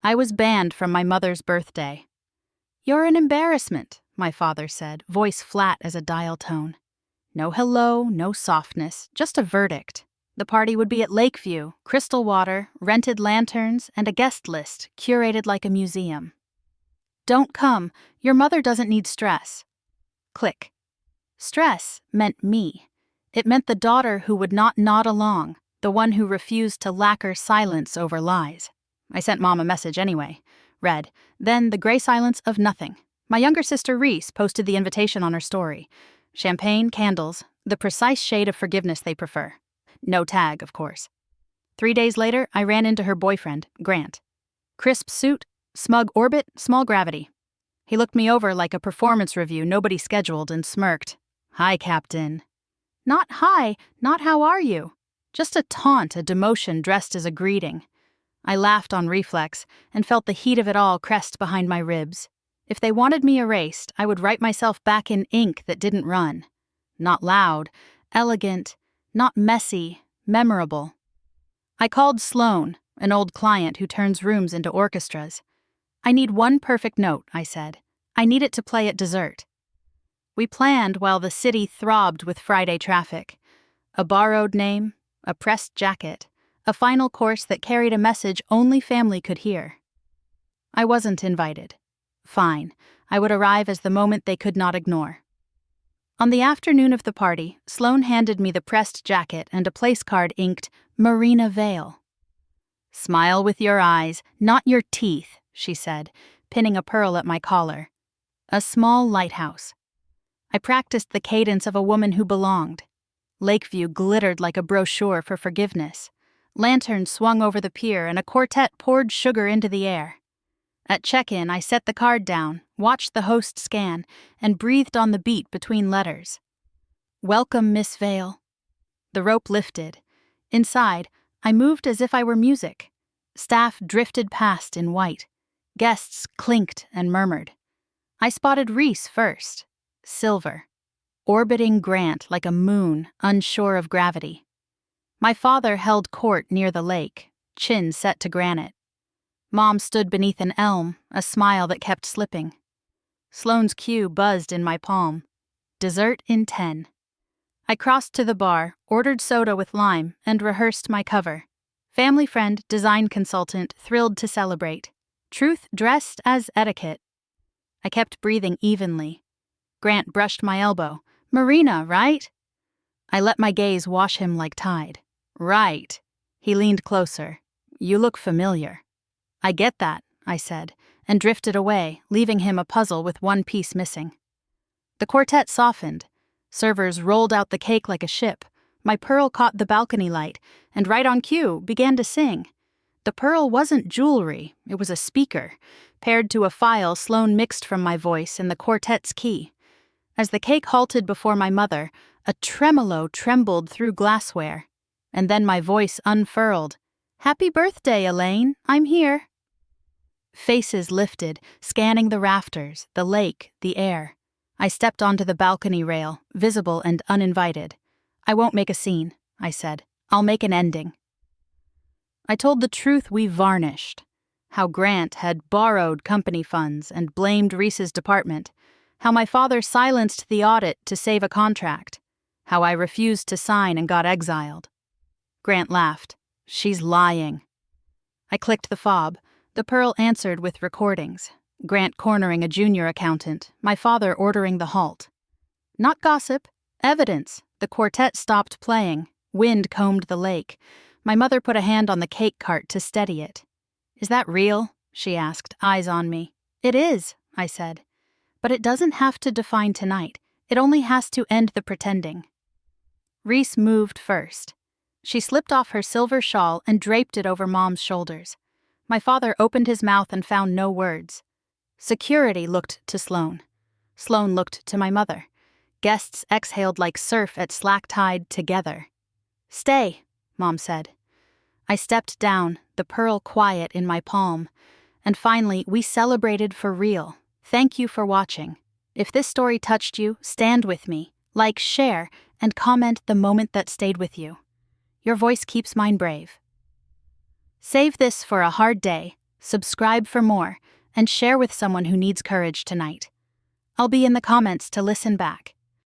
I was banned from my mother's birthday. "You're an embarrassment," my father said, voice flat as a dial tone. No hello, no softness, just a verdict. The party would be at Lakeview, crystal water, rented lanterns, and a guest list curated like a museum. "Don't come. Your mother doesn't need stress." Click. Stress meant me. It meant the daughter who would not nod along, the one who refused to lacquer silence over lies. I sent Mom a message anyway. Read, then the gray silence of nothing. My younger sister Reese posted the invitation on her story. Champagne, candles, the precise shade of forgiveness they prefer. No tag, of course. 3 days later, I ran into her boyfriend, Grant. Crisp suit, smug orbit, small gravity. He looked me over like a performance review nobody scheduled and smirked. "Hi, Captain." Not hi, not how are you. Just a taunt, a demotion dressed as a greeting. I laughed on reflex and felt the heat of it all crest behind my ribs. If they wanted me erased, I would write myself back in ink that didn't run. Not loud, elegant, not messy, memorable. I called Sloan, an old client who turns rooms into orchestras. "I need one perfect note," I said. "I need it to play at dessert." We planned while the city throbbed with Friday traffic. A borrowed name, a pressed jacket, a final course that carried a message only family could hear. I wasn't invited. Fine, I would arrive as the moment they could not ignore. On the afternoon of the party, Sloan handed me the pressed jacket and a place card inked Marina Vale. "Smile with your eyes, not your teeth," she said, pinning a pearl at my collar. A small lighthouse. I practiced the cadence of a woman who belonged. Lakeview glittered like a brochure for forgiveness. Lanterns swung over the pier and a quartet poured sugar into the air. At check-in, I set the card down, watched the host scan, and breathed on the beat between letters. "Welcome, Miss Vale." The rope lifted. Inside, I moved as if I were music. Staff drifted past in white. Guests clinked and murmured. I spotted Reese first. Silver. Orbiting Grant like a moon, unsure of gravity. My father held court near the lake, chin set to granite. Mom stood beneath an elm, a smile that kept slipping. Sloane's cue buzzed in my palm. Dessert in 10. I crossed to the bar, ordered soda with lime, and rehearsed my cover. Family friend, design consultant, thrilled to celebrate. Truth dressed as etiquette. I kept breathing evenly. Grant brushed my elbow. "Marina, right?" I let my gaze wash him like tide. "Right." He leaned closer. "You look familiar." "I get that," I said, and drifted away, leaving him a puzzle with one piece missing. The quartet softened. Servers rolled out the cake like a ship. My pearl caught the balcony light, and right on cue, began to sing. The pearl wasn't jewelry, it was a speaker, paired to a file Sloan mixed from my voice in the quartet's key. As the cake halted before my mother, a tremolo trembled through glassware. And then my voice unfurled. "Happy birthday, Elaine, I'm here." Faces lifted, scanning the rafters, the lake, the air. I stepped onto the balcony rail, visible and uninvited. "I won't make a scene," I said. "I'll make an ending." I told the truth we varnished. How Grant had borrowed company funds and blamed Reese's department. How my father silenced the audit to save a contract. How I refused to sign and got exiled. Grant laughed. "She's lying." I clicked the fob. The pearl answered with recordings. Grant cornering a junior accountant, my father ordering the halt. Not gossip, evidence. The quartet stopped playing. Wind combed the lake. My mother put a hand on the cake cart to steady it. "Is that real?" she asked, eyes on me. "It is," I said. "But it doesn't have to define tonight. It only has to end the pretending." Reese moved first. She slipped off her silver shawl and draped it over Mom's shoulders. My father opened his mouth and found no words. Security looked to Sloan. Sloan looked to my mother. Guests exhaled like surf at slack tide together. "Stay," Mom said. I stepped down, the pearl quiet in my palm. And finally, we celebrated for real. Thank you for watching. If this story touched you, stand with me, like, share, and comment the moment that stayed with you. Your voice keeps mine brave. Save this for a hard day. Subscribe for more, and share with someone who needs courage tonight. I'll be in the comments to listen back.